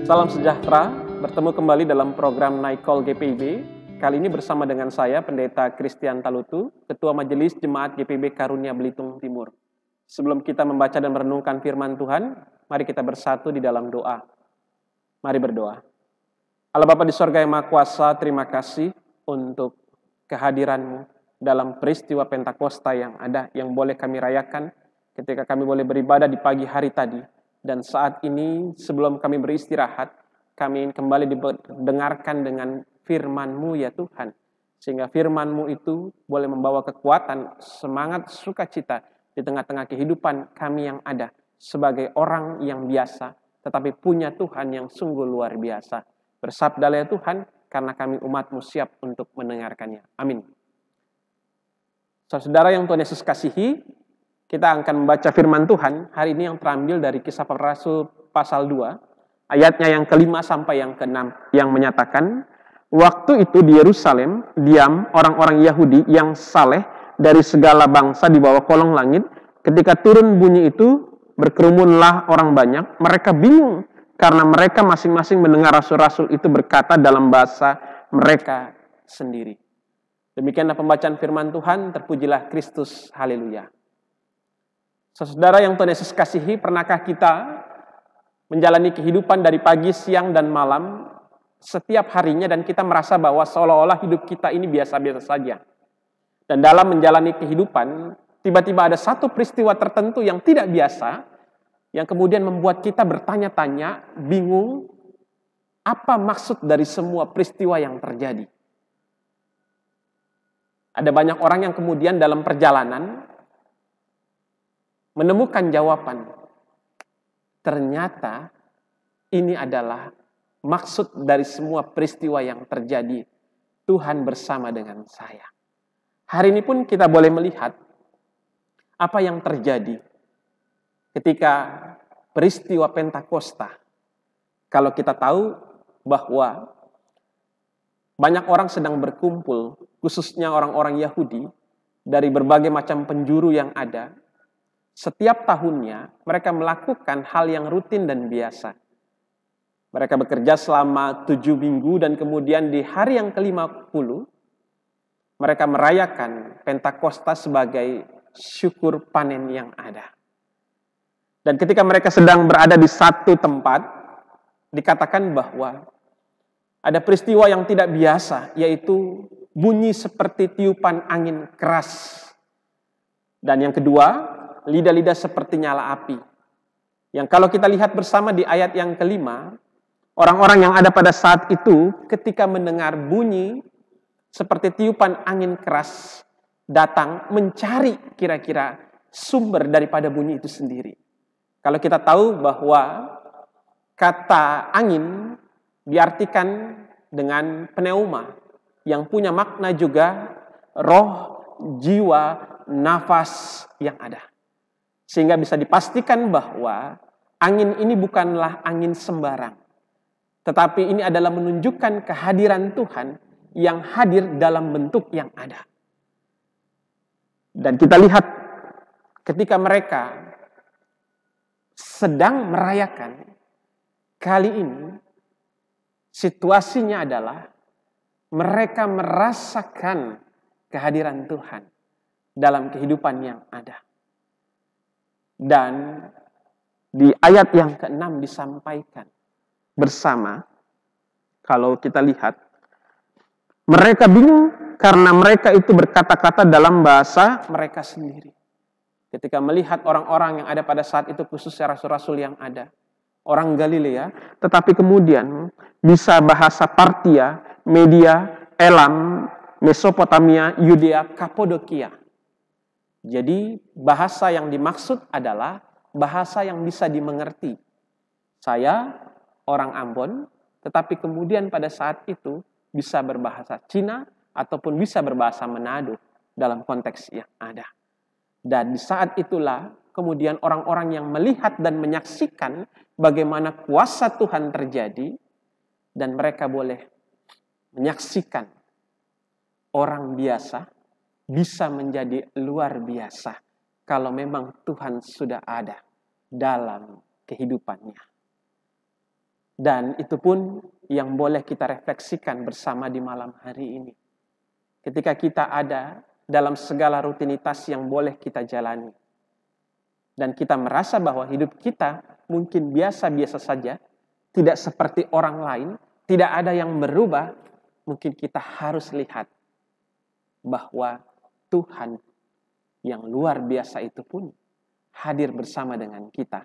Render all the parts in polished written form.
Salam sejahtera, bertemu kembali dalam program Naikol GPIB. Kali ini bersama dengan saya, Pendeta Christian Talutu, Ketua Majelis Jemaat GPIB Karunia Belitung Timur. Sebelum kita membaca dan merenungkan firman Tuhan, mari kita bersatu di dalam doa. Mari berdoa. Allah Bapa di sorga yang Maha Kuasa, terima kasih untuk kehadiran-Mu dalam peristiwa Pentakosta yang ada, yang boleh kami rayakan ketika kami boleh beribadah di pagi hari tadi. Dan saat ini sebelum kami beristirahat, kami ingin kembali didengarkan dengan firman-Mu ya Tuhan. Sehingga firman-Mu itu boleh membawa kekuatan, semangat, sukacita di tengah-tengah kehidupan kami yang ada. Sebagai orang yang biasa, tetapi punya Tuhan yang sungguh luar biasa. Bersabdalah ya Tuhan, karena kami umat-Mu siap untuk mendengarkannya. Amin. Saudara yang Tuhan Yesus kasihi, kita akan membaca firman Tuhan hari ini yang terambil dari Kisah Para Rasul pasal 2, ayatnya yang ke-5 sampai yang ke-6, yang menyatakan, waktu itu di Yerusalem diam orang-orang Yahudi yang saleh dari segala bangsa di bawah kolong langit. Ketika turun bunyi itu, berkerumunlah orang banyak. Mereka bingung karena mereka masing-masing mendengar rasul-rasul itu berkata dalam bahasa mereka sendiri. Demikianlah pembacaan firman Tuhan, terpujilah Kristus, haleluya. Saudara yang Tuhan Yesus kasihi, pernahkah kita menjalani kehidupan dari pagi, siang, dan malam setiap harinya dan kita merasa bahwa seolah-olah hidup kita ini biasa-biasa saja. Dan dalam menjalani kehidupan, tiba-tiba ada satu peristiwa tertentu yang tidak biasa, yang kemudian membuat kita bertanya-tanya, bingung, apa maksud dari semua peristiwa yang terjadi. Ada banyak orang yang kemudian dalam perjalanan menemukan jawaban. Ternyata ini adalah maksud dari semua peristiwa yang terjadi. Tuhan bersama dengan saya. Hari ini pun kita boleh melihat apa yang terjadi ketika peristiwa Pentakosta. Kalau kita tahu bahwa banyak orang sedang berkumpul, khususnya orang-orang Yahudi, dari berbagai macam penjuru yang ada. Setiap tahunnya mereka melakukan hal yang rutin dan biasa. Mereka bekerja selama 7 minggu dan kemudian di hari yang ke-50 mereka merayakan Pentakosta sebagai syukur panen yang ada. Dan ketika mereka sedang berada di satu tempat, dikatakan bahwa ada peristiwa yang tidak biasa, yaitu bunyi seperti tiupan angin keras. Dan yang kedua, lidah-lidah seperti nyala api. Yang kalau kita lihat bersama di ayat yang ke-5, orang-orang yang ada pada saat itu ketika mendengar bunyi seperti tiupan angin keras datang mencari kira-kira sumber daripada bunyi itu sendiri. Kalau kita tahu bahwa kata angin diartikan dengan pneuma yang punya makna juga roh, jiwa, nafas yang ada. Sehingga bisa dipastikan bahwa angin ini bukanlah angin sembarang. Tetapi ini adalah menunjukkan kehadiran Tuhan yang hadir dalam bentuk yang ada. Dan kita lihat ketika mereka sedang merayakan, kali ini situasinya adalah mereka merasakan kehadiran Tuhan dalam kehidupan yang ada. Dan di ayat yang ke-6 disampaikan bersama, kalau kita lihat, mereka bingung karena mereka itu berkata-kata dalam bahasa mereka sendiri. Ketika melihat orang-orang yang ada pada saat itu, khususnya rasul-rasul yang ada, orang Galilea, tetapi kemudian bisa bahasa Partia, Media, Elam, Mesopotamia, Yudea, Kapadokia. Jadi bahasa yang dimaksud adalah bahasa yang bisa dimengerti. Saya orang Ambon, tetapi kemudian pada saat itu bisa berbahasa Cina ataupun bisa berbahasa Manado dalam konteks yang ada. Dan di saat itulah kemudian orang-orang yang melihat dan menyaksikan bagaimana kuasa Tuhan terjadi dan mereka boleh menyaksikan orang biasa bisa menjadi luar biasa kalau memang Tuhan sudah ada dalam kehidupannya. Dan itu pun yang boleh kita refleksikan bersama di malam hari ini. Ketika kita ada dalam segala rutinitas yang boleh kita jalani. Dan kita merasa bahwa hidup kita mungkin biasa-biasa saja, tidak seperti orang lain, tidak ada yang berubah, mungkin kita harus lihat bahwa Tuhan yang luar biasa itu pun hadir bersama dengan kita.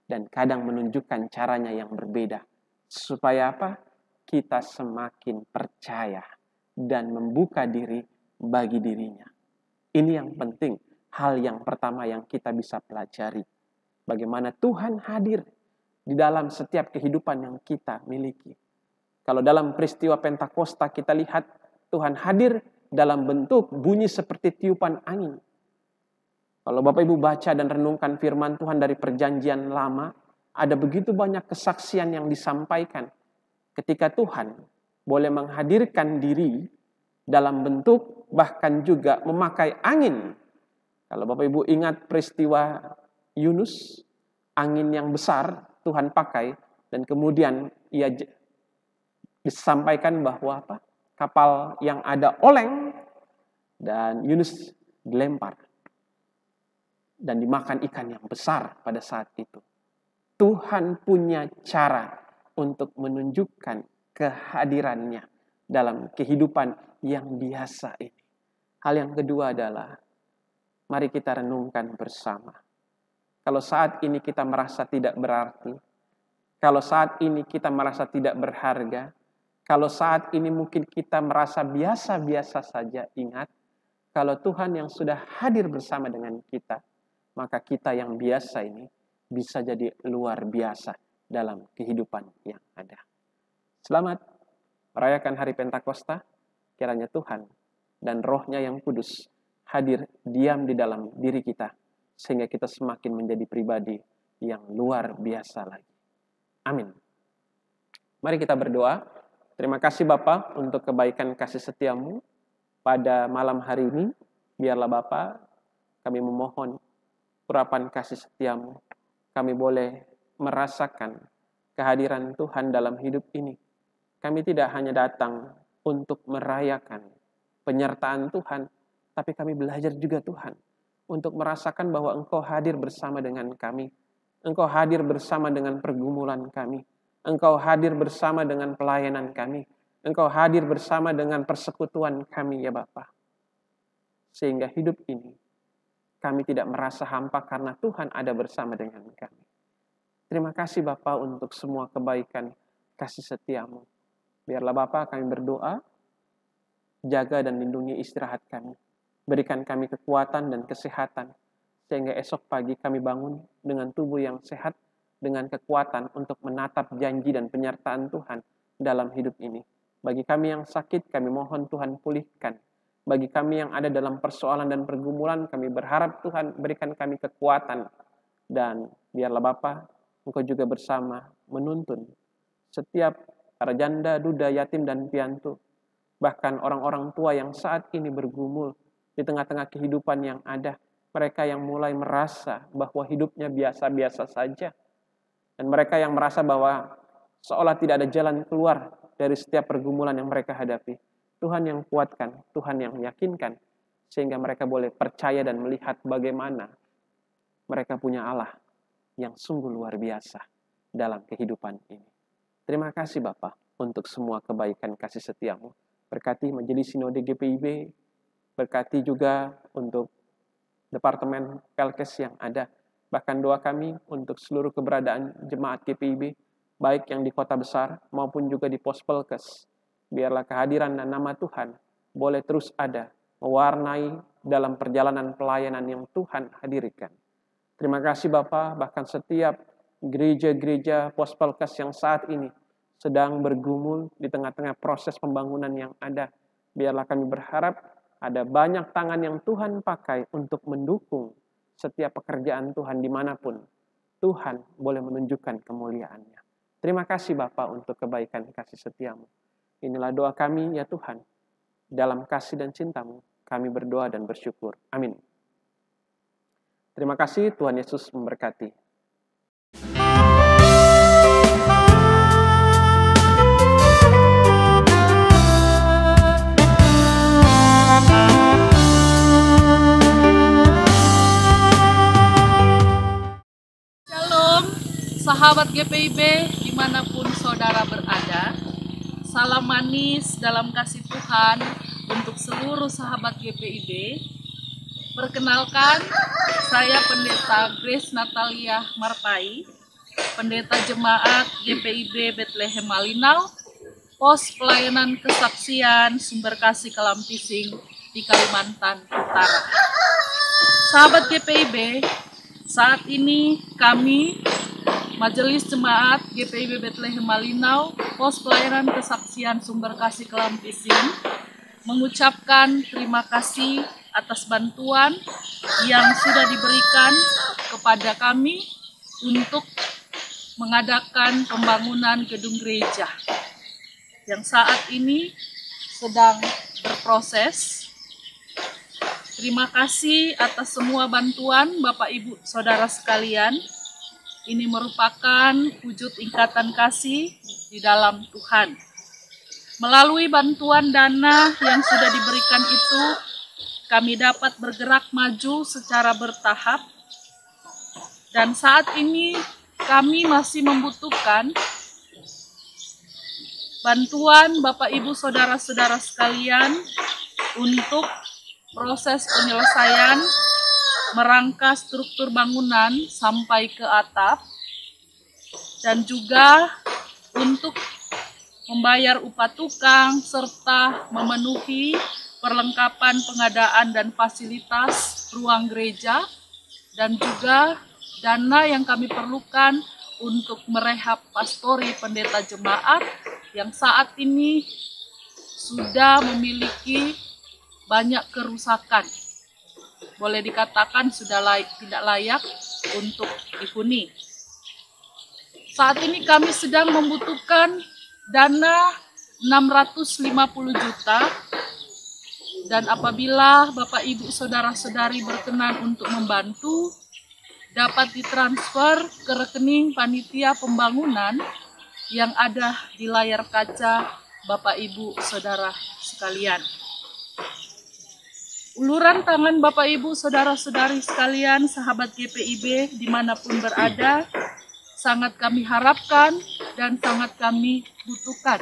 Dan kadang menunjukkan caranya yang berbeda. Supaya apa? Kita semakin percaya dan membuka diri bagi dirinya. Ini yang penting, hal yang pertama yang kita bisa pelajari. Bagaimana Tuhan hadir di dalam setiap kehidupan yang kita miliki. Kalau dalam peristiwa Pentakosta kita lihat Tuhan hadir dalam bentuk bunyi seperti tiupan angin. Kalau Bapak Ibu baca dan renungkan firman Tuhan dari Perjanjian Lama, ada begitu banyak kesaksian yang disampaikan ketika Tuhan boleh menghadirkan diri dalam bentuk bahkan juga memakai angin. Kalau Bapak Ibu ingat peristiwa Yunus, angin yang besar Tuhan pakai dan kemudian ia disampaikan bahwa apa? Kapal yang ada oleng dan Yunus dilempar dan dimakan ikan yang besar pada saat itu. Tuhan punya cara untuk menunjukkan kehadirannya dalam kehidupan yang biasa ini. Hal yang kedua adalah, mari kita renungkan bersama. Kalau saat ini kita merasa tidak berarti, kalau saat ini kita merasa tidak berharga, kalau saat ini mungkin kita merasa biasa-biasa saja, ingat, kalau Tuhan yang sudah hadir bersama dengan kita, maka kita yang biasa ini bisa jadi luar biasa dalam kehidupan yang ada. Selamat merayakan hari Pentakosta, kiranya Tuhan dan Roh-Nya yang kudus hadir diam di dalam diri kita, sehingga kita semakin menjadi pribadi yang luar biasa lagi. Amin. Mari kita berdoa. Terima kasih Bapa untuk kebaikan kasih setiamu pada malam hari ini. Biarlah Bapa, kami memohon urapan kasih setiamu. Kami boleh merasakan kehadiran Tuhan dalam hidup ini. Kami tidak hanya datang untuk merayakan penyertaan Tuhan, tapi kami belajar juga Tuhan untuk merasakan bahwa Engkau hadir bersama dengan kami. Engkau hadir bersama dengan pergumulan kami. Engkau hadir bersama dengan pelayanan kami. Engkau hadir bersama dengan persekutuan kami ya Bapa. Sehingga hidup ini kami tidak merasa hampa karena Tuhan ada bersama dengan kami. Terima kasih Bapa untuk semua kebaikan kasih setiamu. Biarlah Bapa kami berdoa, jaga dan lindungi istirahat kami. Berikan kami kekuatan dan kesehatan, sehingga esok pagi kami bangun dengan tubuh yang sehat, dengan kekuatan untuk menatap janji dan penyertaan Tuhan dalam hidup ini. Bagi kami yang sakit, kami mohon Tuhan pulihkan. Bagi kami yang ada dalam persoalan dan pergumulan, kami berharap Tuhan berikan kami kekuatan. Dan biarlah Bapa, Engkau juga bersama menuntun setiap para janda, duda, yatim, dan piatu. Bahkan orang-orang tua yang saat ini bergumul di tengah-tengah kehidupan yang ada. Mereka yang mulai merasa bahwa hidupnya biasa-biasa saja. Dan mereka yang merasa bahwa seolah tidak ada jalan keluar dari setiap pergumulan yang mereka hadapi. Tuhan yang kuatkan, Tuhan yang meyakinkan, sehingga mereka boleh percaya dan melihat bagaimana mereka punya Allah yang sungguh luar biasa dalam kehidupan ini. Terima kasih Bapa untuk semua kebaikan kasih setiamu. Berkati Majelis Sinode GPIB, berkati juga untuk Departemen Pelkes yang ada. Bahkan doa kami untuk seluruh keberadaan jemaat GPIB, baik yang di kota besar maupun juga di pos Pelkes. Biarlah kehadiran dan nama Tuhan boleh terus ada, mewarnai dalam perjalanan pelayanan yang Tuhan hadirkan. Terima kasih Bapa, bahkan setiap gereja-gereja pos Pelkes yang saat ini sedang bergumul di tengah-tengah proses pembangunan yang ada. Biarlah kami berharap ada banyak tangan yang Tuhan pakai untuk mendukung setiap pekerjaan Tuhan dimanapun. Tuhan boleh menunjukkan kemuliaannya. Terima kasih Bapa untuk kebaikan kasih setiamu. Inilah doa kami ya Tuhan. Dalam kasih dan cintamu kami berdoa dan bersyukur. Amin. Terima kasih, Tuhan Yesus memberkati. Sahabat GPIB dimanapun saudara berada, salam manis dalam kasih Tuhan untuk seluruh sahabat GPIB. Perkenalkan, saya Pendeta Grace Natalia Marpai, Pendeta Jemaat GPIB Bethlehem Malinau, Pos Pelayanan Kesaksian Sumber Kasih Kelampising di Kalimantan Utara. Sahabat GPIB, saat ini kami Majelis Jemaat GPIB Bethlehem Malinau, Pos Pelayanan Kesaksian Sumber Kasih Kelampising, mengucapkan terima kasih atas bantuan yang sudah diberikan kepada kami untuk mengadakan pembangunan gedung gereja yang saat ini sedang berproses. Terima kasih atas semua bantuan Bapak Ibu Saudara sekalian. Ini merupakan wujud ikatan kasih di dalam Tuhan. Melalui bantuan dana yang sudah diberikan itu, kami dapat bergerak maju secara bertahap. Dan saat ini kami masih membutuhkan bantuan Bapak Ibu Saudara-saudara sekalian untuk proses penyelesaian merangka struktur bangunan sampai ke atap, dan juga untuk membayar upah tukang serta memenuhi perlengkapan pengadaan dan fasilitas ruang gereja, dan juga dana yang kami perlukan untuk merehab pastori pendeta jemaat yang saat ini sudah memiliki banyak kerusakan. Boleh dikatakan sudah tidak layak untuk dihuni. Saat ini kami sedang membutuhkan dana 650 juta, dan apabila Bapak Ibu Saudara-saudari berkenan untuk membantu, dapat ditransfer ke rekening panitia pembangunan yang ada di layar kaca Bapak Ibu Saudara sekalian. Uluran tangan Bapak Ibu Saudara-saudari sekalian, sahabat GPIB dimanapun berada, sangat kami harapkan dan sangat kami butuhkan.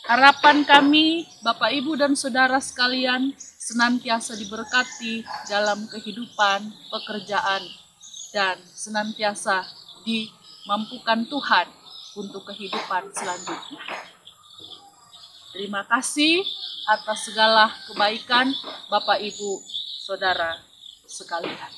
Harapan kami, Bapak Ibu dan Saudara sekalian, senantiasa diberkati dalam kehidupan, pekerjaan, dan senantiasa dimampukan Tuhan untuk kehidupan selanjutnya. Terima kasih atas segala kebaikan Bapak Ibu Saudara sekalian.